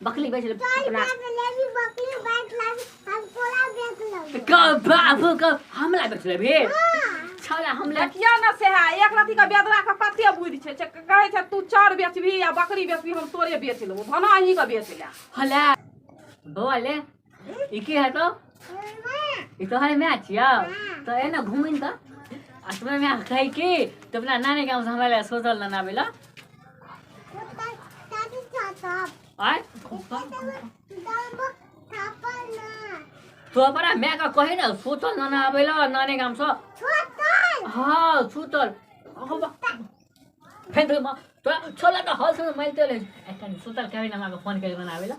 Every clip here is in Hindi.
बकरी बेच ले अपना बकरी बेच ले हम कोला बेच ले कब बाबू कब हमला बेच ले भी छौला हमला किया न से है एक राती का बेदरा का कते बुझ छे कहे छे तू चार बेचबी या बकरी बेचबी हम तोरे बेच लेबो धना अही का बेच ले हला बोले ई की है तो ई तो है मैच या तो है ना घूमिन का असमे में कहि की तो अपना नानी गांव से हमरा सोचल ना आवेला दादी चाचा आय तो अपना मैं का कहे ना सोचल ना आवेला नानी गांव से हां सोचल फेन तो छोला तो हल से माइलते ले एकन सोचल कहे ना माको फोन करे बनावेला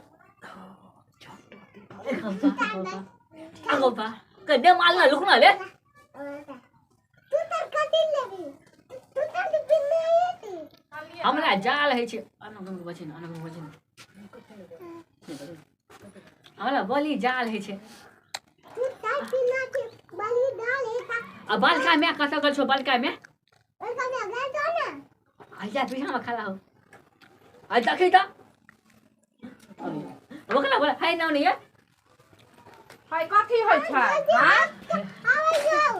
आगो बा कदे माल ना लुकना ले तू तर कथि लेबी तू तर बिन्ने आयती हमरा जाल है छे अनगम बचिन हमरा बलि जाल है छे तू तर बिन्ना के बलि डाल है आ बालका में कत गल छो बालका में और कने गए तो ना आजा पीछा में खला हो आ देखै त ओकला बोला हाय नाउ नहीं हाय कथि होय छै हां आवे जाओ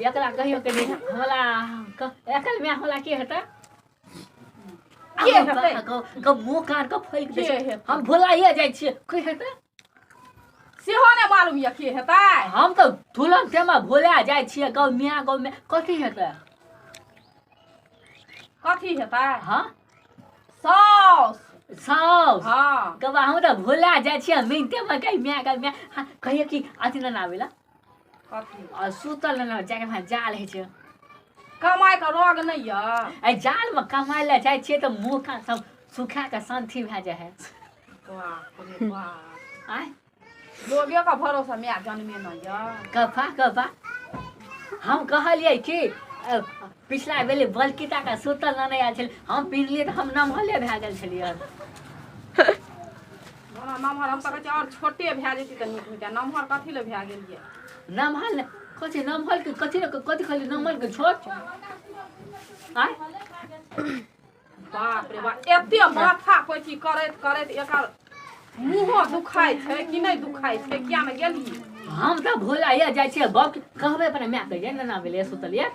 एकला कहियो के नहीं हमरा एकल में होला के हेता के हेतै कब मुंह कान कब फैल के दे हेतै? हम भुलाइए जाय छी के हेता सेहो ने मालूम ये के हेतै हम तो तुरंत तेमा भुला जाय छी गांव में कथि हेता कथि हेतै हां सौस साउस हां कब हम तो भुला जाय छी मिनटे में कहीं मैं कहिए कि अथि ना आवेला कथि और सुतल ना जाके वहां जाल है छे कमाई का रोग नहीं ये ए जाल में कमाई ले जाय छे तो मुंह का सब सुखा के शांति भ जाय है वाह रे वाह आय लोगे का भरोसा में जन्मे न ये कफा हम कहलिए कि पिछला बेले बलकिता का सुतल ना नहीं आयल छे हम पीलिए तो हम नमहले भ गेल छलिए हमरा नमहर हम कहै छी और छोटे भए जेती त नीक नीक नमहर कथि ले भए गेल ये नमहल कथि नमहल के कथि खाली नमहल के छोट आय बाप रे बाप एते माथा पैची करैत एकर मुंह दुखाय छै कि नहीं दुखाय छै किया में गेली हम तो भुलाइए जाय छे बाप कहबे पर मैं कहिए ना बेले सुतलिए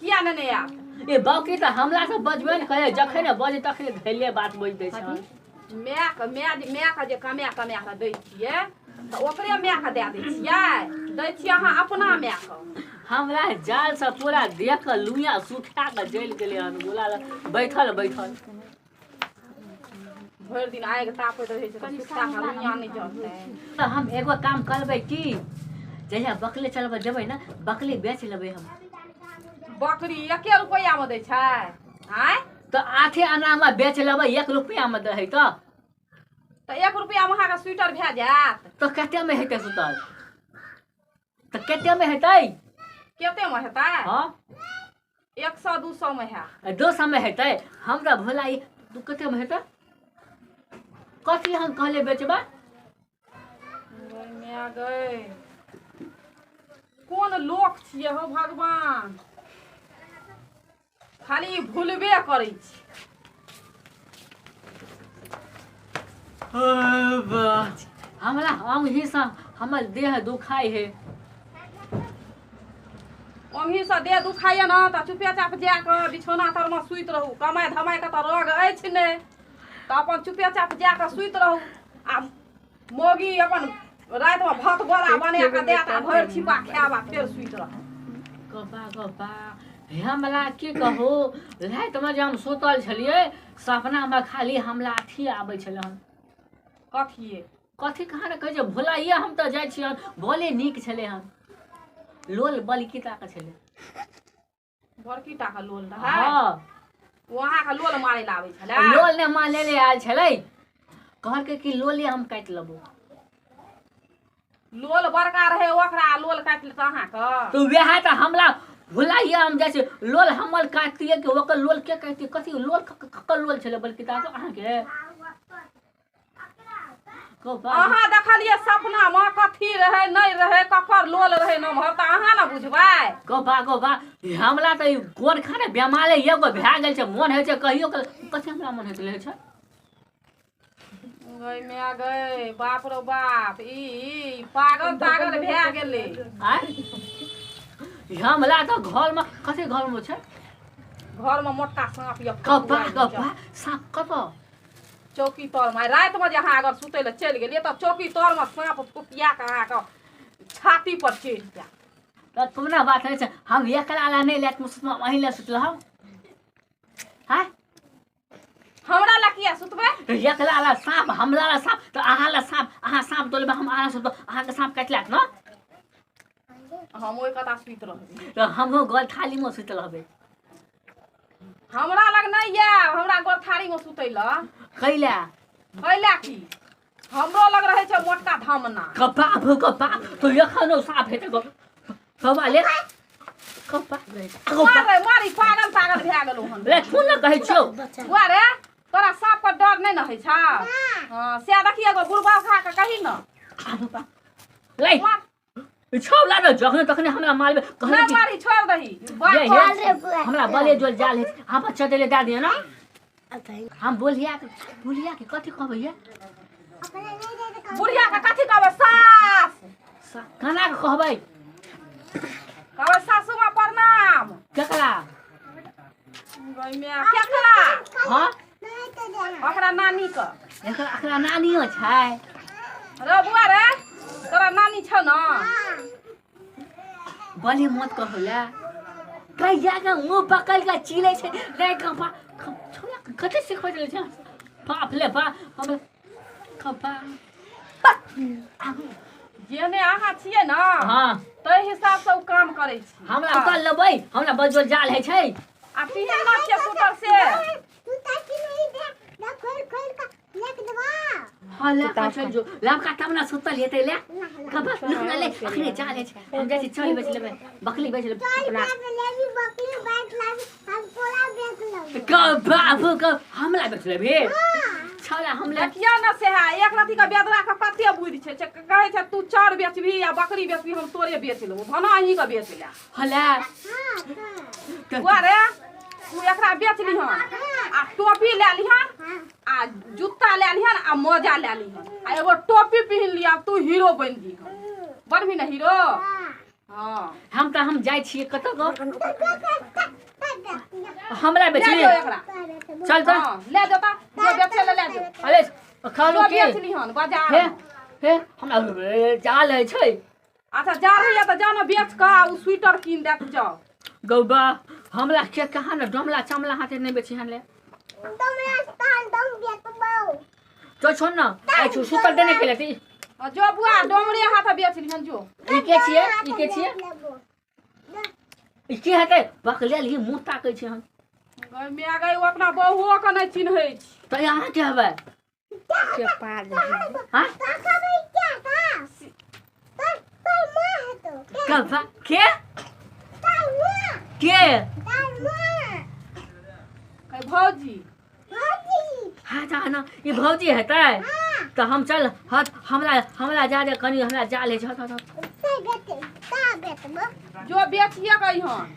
किया ने आ ए बाप की तो हमला से बजबे न करे जखन बजे तखन धैले बात बोल दे छै मैं का जे कमा के दै छियै त ओकरे मैं का दे दै छियै दै छियै अहाँ अपना मैं का हमरा जाल से पूरा देख लुइया सुखा के जल गेले हन बोला बैठल भरि दिन आगि तापैत रहै छै त सुखा के दुनिया नहीं जलतै तो हम एगो काम करबै की जहिया बकले चलबे जेबै ना बकली बेच लेबै हम बकरी 1 रुपया में दै छै आय तो आठे आना में बेच लेबै 1 रुपया में दे है तो 1 रुपया में अहाँके स्वेटर भए जायत तो कते में हेतै सुतल तो कते में हेतै कते में हेतै हां 100 200 में है 200 में हेतै हम तो भुलाई तू कते में हेतै कथी हम कहले बेचबा मैं गए कोन लोक छियै हो भगवान खाली भूलबे करै छी हमरा हम ही सा हमर देह दुखाई है ओही से देह दुखाइए न त चुपे चाप जाके बिछौना तर में सुइत रहू कमाई धमाई के त रोग अछि ने त अपन चुपे चाप जाके सुइत रहू आ मोगी अपन रात में भात बोरा बना के देता भर छिपा खाबा फिर सुइत रहू कपा हमरा की कहू रात में जे हम सुतल छलिए सपना में खाली हमला अथी आबै छले हन कथी कहाँ ने कहे भुलाइए हम तो जाय छी बोले नीक छले हन लोल बलकिता के छले बड़कीटा के लोल रहा हां वहां का लोल मारे लावे छले लोल ने मारे ले आयल छले कहल के कि लोले हम काट लेबो लोल बड़का रहे ओकरा लोल काट ले अहाँ के तो वेहा त हमला भुलाइए हम जैसे लोल हमल काटतिए कि ओकर लोल के काटतिए कथी लोल ककर लोल छले बलकिता के अहाँ के अहाँ देखलिए सपना में कथी रहे नहीं रहे ककर लोल रहे नमहर त अहाँ ना बुझबै गोबा हमला त कोन खाने बेमाले एगो भए गेल छै मन है छै कहियो कथी हमरा मन होत रहे छै गई मैं गई बाप रो बाप ई पागल तागल भए गेलै आय हमरा तो घर में कथी घर में छै घर में मोटका सांप या कपा कपा साप कत चौकी तर में रात में जे अहाँ अगर सुतै ले चलि गेलियै तऽ चौकी तर में सांप पुपिया के अहाँके छाती पर चढ़ि जायत तो तुमने बात है हम ये कला नहीं लेट मुसमा वहीं ले सुतल हम हां हमरा ला किया सुतबै तो ये कला सांप हमरा ला सांप तो अहाँ ला सांप अहाँ सांप तोलबे हम अहाँ सुत अहाँ के सांप काट लात न हम ओइ कता सुइत रहबै तो हम गोल थाली में सुतल हबे हमरा लग नहीं या हमरा गोरथारी में सुतै ला कैला कैला की हमरो लग रहे छै मोटका धामना कपा कपा तो ये खानो सांप हेते गो कपा ले कपा मारे मारी पागल पागल भए गेलौ हन ले कोन ल कहै छियौ बुआ रे तोरा सांप पर डर नहीं न होइ छ हां से देखिए एगो बुढ़बा खा के कही न ले छोला न जखने तखने हमरा मारबे ना मारी छोड़ दही हमरा बले जोल जाल है हम अच्छा देले दा दिए ना हम बोलिया के कथि कहबै ये बुढ़िया के कथि कहबै सास खाना के कहबै कहबै सासू मां प्रणाम केकरा गई में केकरा हां ओकरा नानी के एकरा नानियो छै रे बुआ रे तोरा नानी छ न बलि मत कहला कहिया के मुंह पकड़ के चिले छै रे कपा छोरा कथि सिखबै देले छै बाप ले बा हम कपा जेने अहाँ छियै न हां तै हिसाब से उ काम करै छी हमरा कल लेबै हमरा बजल जाल है छै आ पीहन ना के सुतर से तू ताकि नहीं दे ना खोल खोल का लेक दवा हल्ला का चल जो लबका तबना सुतल हेतै ले कपा लुकना ले अखने जाल है छै हम जैसे चल बेच लेबै बकरी बेच लेबै अपना लेवी बकरी बैठ लावी हम कोला बेच लो कपा भूक हमला बेच लेबै छोरा हमला किया न से है एक राती का बेदरा का पत्ते बुझ छै कहै छै तू चार बेचबी या बकरी बेचबी हम तोरे बेच लेबो धना अहीं का बेच ले हल्ला बुआ रे तू एकरा बेच लिहन आ टोपी ले लिहन आ जूता ले लिहन आ मोजा ले लिहन आ एगो टोपी पहिन लिया तू हीरो बन दिहन बनबी न हीरो हां हम जाय छी कत गो हमरा बेच ले एकरा चल त ले जता जो बेचे ले जो अरे खानो के बेच लिहन बाजार हे हमरा जाल है छै अच्छा जा रही है तो जाना बेच का उ स्वेटर कीन दे जाओ गौबा हमरा के कहां न डमला चमला हाथे नहीं बेची हन ले तुम स्थान दम बेचबो जो छोड़ न आई छु सुतल देने के लेती जो बुआ डोमरे हाथ बेच लिहन जो ई के छिए ई के हते बकले ली मुंह ताकै छै हम गई मैं गई वो अपना बहुओ के नहीं चिन्है छी त यहाँ के हबे के पार हां काका भाई क्या था तर मां है तो कबा के तर मां कई भौजी भाभी हां जाना ई भौजी हेतै त हम चल हाथ हमरा जा दे कनी हमरा जा ले छ से बेटे का बेचबो जो बेचिए गई हन